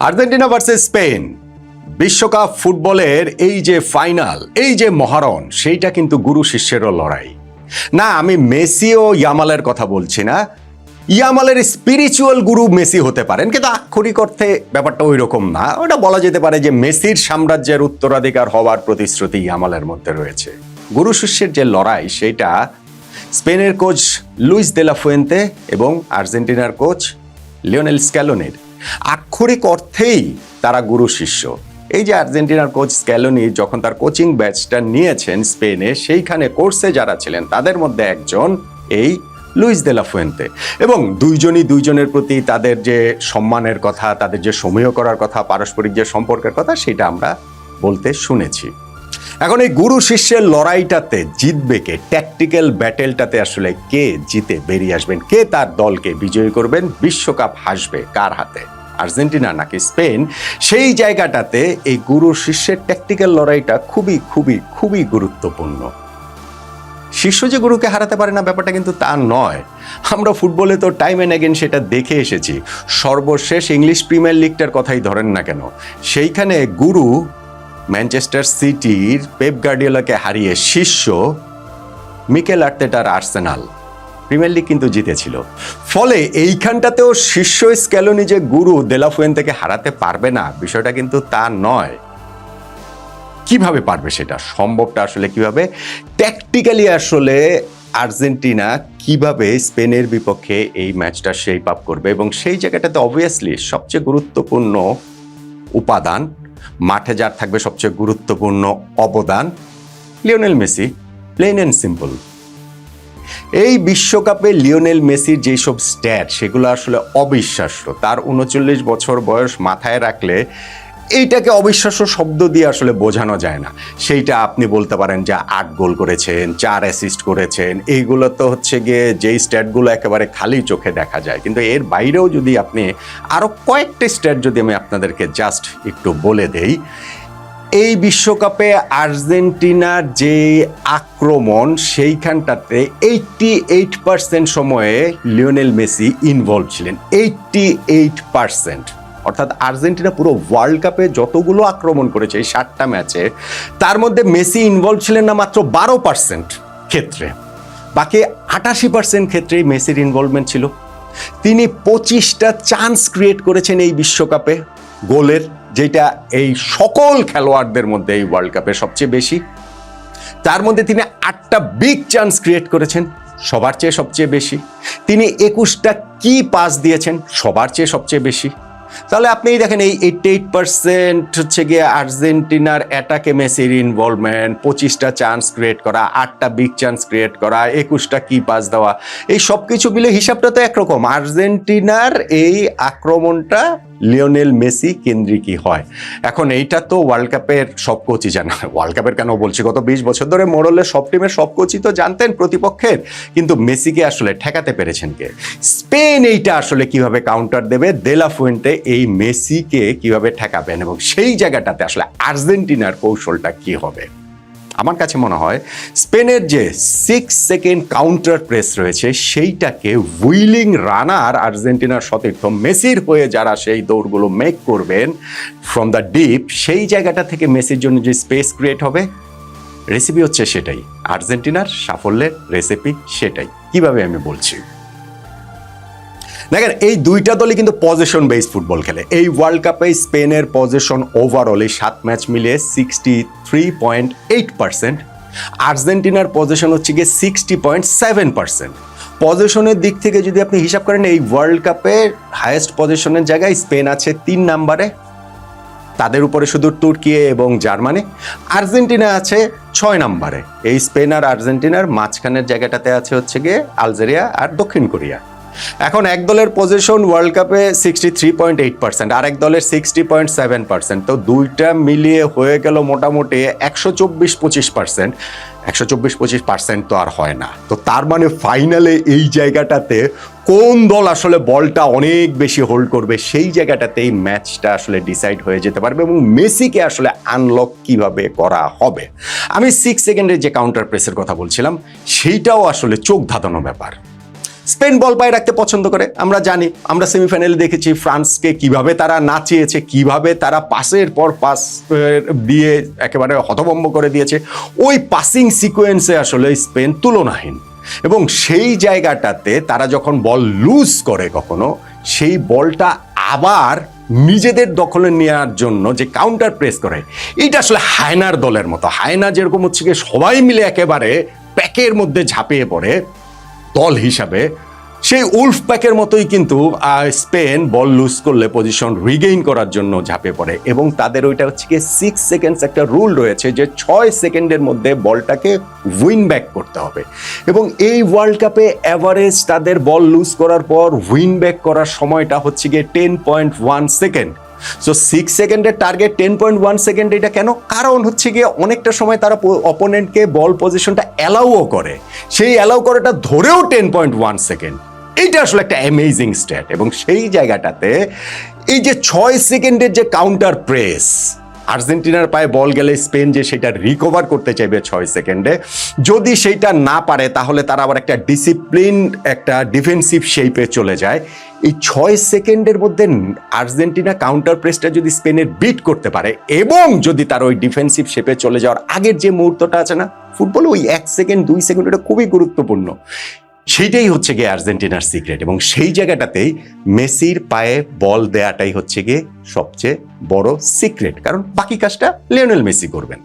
Argentina versus Spain বিশ্বকাপ ফুটবলের এই যে ফাইনাল, এই যে মহারণ, সেইটা কিন্তু গুরু শিষ্যেরও লড়াই না। আমি মেসি ও ইয়ামালের কথা বলছি না। ইয়ামালের স্পিরিচুয়াল গুরু মেসি হতে পারেন, কিন্তু আক্ষরিক অর্থে ব্যাপারটা ওই রকম না। ওটা বলা যেতে পারে যে মেসির সাম্রাজ্যের উত্তরাধিকার হওয়ার প্রতিশ্রুতি ইয়ামালের মধ্যে রয়েছে। গুরু শিষ্যের যে লড়াই, সেইটা স্পেনের coach Luis de la Fuente এবং আর্জেন্টিনার কোচ লিওনেল স্ক্যালোনির। আক্ষরিক অর্থেই তারা গুরু শিষ্য। এই যে আর্জেন্টিনার কোচ স্ক্যালোনি যখন তার কোচিং ব্যাচটা নিয়েছেন স্পেনে, সেইখানে কোর্সে যারা ছিলেন তাদের মধ্যে একজন এই লুইস দে লা ফুয়েন্তে। এবং দুইজনই দুইজনের প্রতি তাদের যে সম্মানের কথা, তাদের যে সমীহ করার কথা, পারস্পরিক যে সম্পর্কের কথা, সেটা আমরা বলতে শুনেছি। এখন এই গুরু শিষ্যের লড়াইটাতে জিতবে কে? ট্যাকটিক্যাল ব্যাটেলটাতে আসলে কে জিতে বেরিয়ে আসবেন? কে তার দলকে বিজয়ী করবেন? বিশ্বকাপ হাসবে কার হাতে, আর্জেন্টিনা নাকি স্পেন? সেই জায়গাটাতে এই গুরু শিষ্যের ট্যাকটিক্যাল লড়াইটা খুবই খুবই খুবই গুরুত্বপূর্ণ। শিষ্য যে গুরুকে হারাতে পারে না, ব্যাপারটা কিন্তু তা নয়। আমরা ফুটবলে তো টাইম অ্যান্ড অ্যাগেন সেটা দেখে এসেছি। সর্বশেষ ইংলিশ প্রিমিয়ার লিগটার কথাই ধরেন না কেন, সেইখানে গুরু ম্যানচেস্টার সিটির পেপ গার্ডিওলাকে হারিয়ে শিষ্য মিকেল আর্তেটার আর্সেনাল প্রিমিয়ার লিগ কিন্তু জিতেছিল। ফলে এইখানটাতেও শিষ্য স্ক্যালোনি যে গুরু দে লা ফুয়েন্তেকে হারাতে পারবে না, বিষয়টা কিন্তু তা নয়। কিভাবে পারবে? সেটা সম্ভবটা আসলে কিভাবে? ট্যাকটিক্যালি আসলে আর্জেন্টিনা কিভাবে স্পেনের বিপক্ষে এই ম্যাচটা শেপ আপ করবে, এবং সেই জায়গাটাতে অবভিয়াসলি সবচেয়ে গুরুত্বপূর্ণ উপাদান, মাঠে যার থাকবে সবচেয়ে গুরুত্বপূর্ণ অবদান, Lionel Messi. Plain and simple. এই বিশ্বকাপে লিওনেল মেসির যেসব স্ট্যাট, সেগুলো আসলে অবিশ্বাস্য। তার 39 বছর বয়স মাথায় রাখলে এইটাকে অবিশ্বাস্য শব্দ দিয়ে আসলে বোঝানো যায় না। সেইটা আপনি বলতে পারেন যে 8 গোল করেছেন, 4 অ্যাসিস্ট করেছেন, এইগুলো তো হচ্ছে গিয়ে যেই স্ট্যাটগুলো একেবারে খালি চোখে দেখা যায়। কিন্তু এর বাইরেও যদি আপনি আরও কয়েকটা স্ট্যাট যদি আমি আপনাদেরকে জাস্ট একটু বলে দেই, এই বিশ্বকাপে আর্জেন্টিনার যে আক্রমণ, সেইখানটাতে 88% সময়ে লিওনেল মেসি ইনভলভ ছিলেন। 88%। অর্থাৎ আর্জেন্টিনা পুরো ওয়ার্ল্ড কাপে যতগুলো আক্রমণ করেছে এই 7টা ম্যাচে, তার মধ্যে মেসি ইনভলভ ছিলেন না মাত্র 12% ক্ষেত্রে। বাকি 88% ক্ষেত্রেই মেসির ইনভলভমেন্ট ছিল। তিনি 25টা চান্স ক্রিয়েট করেছেন এই বিশ্বকাপে গোলের, যেটা এই সকল খেলোয়াড়দের মধ্যে এই ওয়ার্ল্ড কাপে সবচেয়ে বেশি। তার মধ্যে তিনি 8টা বিগ চান্স ক্রিয়েট করেছেন, সবার চেয়ে সবচেয়ে বেশি। তিনি 21টা কি পাস দিয়েছেন, সবার চেয়ে সবচেয়ে বেশি। তাহলে আপনি দেখেন এই 88% হচ্ছে গিয়ে আর্জেন্টিনার অ্যাটাকে মেসির ইনভলভমেন্ট, 25টা চান্স ক্রিয়েট করা, 8টা বিগ চান্স ক্রিয়েট করা, 21টা কি পাস দেওয়া, এই সব কিছু মিলে হিসাবটা তো একরকম। আর্জেন্টিনার এই আক্রমণটা লিওনেল মেসি কেন্দ্রিকই হয়। এখন এইটা তো ওয়ার্ল্ড কাপের সব কোচই জানে। ওয়ার্ল্ড কাপের কেন বলছি, গত 20 বছর ধরে মোরলে সব টিমের সব কোচই তো জানতেন প্রতিপক্ষের, কিন্তু মেসিকে আসলে ঠেকাতে পেরেছেন কে? স্পেন এইটা আসলে কিভাবে কাউন্টার দেবে, দে লা ফুয়েন্তে এই মেসিকে কিভাবে ঠেকাবেন, এবং সেই জায়গাটাতে আসলে আর্জেন্টিনার কৌশলটা কি হবে? আমার কাছে মনে হয় স্পেনের যে 6 সেকেন্ড কাউন্টার প্রেস রয়েছে, সেইটাকে উইলিং রানার আর্জেন্টিনার সতীর্থ মেসির হয়ে যারা সেই দৌড়গুলো মেক করবেন ফ্রম দ্য ডিপ, সেই জায়গাটা থেকে মেসির জন্য যে স্পেস ক্রিয়েট হবে, রেসিপি হচ্ছে সেটাই। আর্জেন্টিনার সাফল্যের রেসিপি সেটাই। কিভাবে আমি বলছি দেখেন, এই দুইটা দলই কিন্তু পজিশন বেস ফুটবল খেলে। এই ওয়ার্ল্ড কাপে স্পেনের পজিশন ওভারঅল এই 7 ম্যাচ মিলিয়ে 63.8%। আর্জেন্টিনার পজিশন হচ্ছে গিয়ে 60.7%। পজিশনের দিক থেকে যদি আপনি হিসাব করেন, এই ওয়ার্ল্ড কাপে হাইয়েস্ট পজিশনের জায়গায় স্পেন আছে 3 নম্বরে, তাদের উপরে শুধু তুর্কি এবং জার্মানি। আর্জেন্টিনা আছে 6 নম্বরে। এই স্পেন আর আর্জেন্টিনার মাঝখানের জায়গাটাতে আছে হচ্ছে গিয়ে আলজেরিয়া আর দক্ষিণ কোরিয়া। এখন এক দলের পজিশন ওয়ার্ল্ড কাপে 63.8%, আর এক দলের 60.7%। তো দুইটা মিলিয়ে হয়ে গেল মোটামুটি 124-25%। 124-25% তো আর হয় না। তো তার মানে ফাইনালে এই জায়গাটাতে কোন দল আসলে বলটা অনেক বেশি হোল্ড করবে, সেই জায়গাটাতে এই ম্যাচটা আসলে ডিসাইড হয়ে যেতে পারবে, এবং মেসিকে আসলে আনলক কিভাবে করা হবে। আমি 6 সেকেন্ডের যে কাউন্টার প্রেসের কথা বলছিলাম, সেইটাও আসলে চোখ ধাঁধানো ব্যাপার। স্পেন বল পায়ে রাখতে পছন্দ করে, আমরা জানি, আমরা সেমিফাইনালে দেখেছি ফ্রান্সকে কিভাবে তারা নাচিয়েছে, কিভাবে তারা পাসের পর পাস দিয়ে একেবারে হতভম্ব করে দিয়েছে। ওই পাসিং সিকোয়েন্সে আসলে স্পেন তুলনাহীন, এবং সেই জায়গাটাতে তারা যখন বল লুজ করে কখনো, সেই বলটা আবার নিজেদের দখলে নেওয়ার জন্য যে কাউন্টার প্রেস করে, এটা আসলে হায়নার দলের মতো। হায়না যেরকম হচ্ছে গিয়ে সবাই মিলে একেবারে প্যাকের মধ্যে ঝাঁপিয়ে পড়ে দল হিসাবে, সেই উলফ প্যাকের মতোই কিন্তু স্পেন বল লুজ করলে পজিশন রিগেইন করার জন্য ঝাঁপিয়ে পড়ে। এবং তাদের ওইটা হচ্ছে কি 6 সেকেন্ডস একটা রুল রয়েছে যে 6 সেকেন্ডের মধ্যে বলটাকে উইন ব্যাক করতে হবে। এবং এই ওয়ার্ল্ড কাপে অ্যাভারেজ তাদের বল লুজ করার পর উইন ব্যাক করার সময়টা হচ্ছে গিয়ে 10.1 সেকেন্ড। সো 6 সেকেন্ডের টার্গেট 10.1 সেকেন্ড। এটা কেন? কারণ হচ্ছে গিয়ে অনেকটা সময় তারা অপোনেন্টকে বল পজিশনটা অ্যালাউও করে, সেই অ্যালাউ করাটা ধরেও 10.1 সেকেন্ড। এইটা আসলে একটা অ্যামেজিং স্ট্যাট। এবং সেই জায়গাটাতে এই যে 6 সেকেন্ডের যে কাউন্টার প্রেস, আর্জেন্টিনার পায়ে বল গেলে স্পেন যে সেটা রিকভার করতে চাইবে 6 সেকেন্ডে, যদি সেইটা না পারে তাহলে তারা আবার একটা ডিসিপ্লিন, একটা ডিফেন্সিভ শেপে চলে যায়। এই 6 সেকেন্ডের মধ্যে আর্জেন্টিনা কাউন্টার প্রেসটা যদি স্পেনের বিট করতে পারে, এবং যদি তার ওই ডিফেন্সিভ শেপে চলে যাওয়ার আগের যে মুহূর্তটা আছে না ফুটবলে, ওই 1 সেকেন্ড 2 সেকেন্ড, এটা খুবই গুরুত্বপূর্ণ। সেইটাই হচ্ছে গিয়ে আর্জেন্টিনার সিক্রেট। এবং সেই জায়গাটাতেই মেসির পায়ে বল দেয়াটাই হচ্ছে গিয়ে সবচেয়ে বড় সিক্রেট, কারণ বাকি কাজটা লিওনেল মেসি করবেন।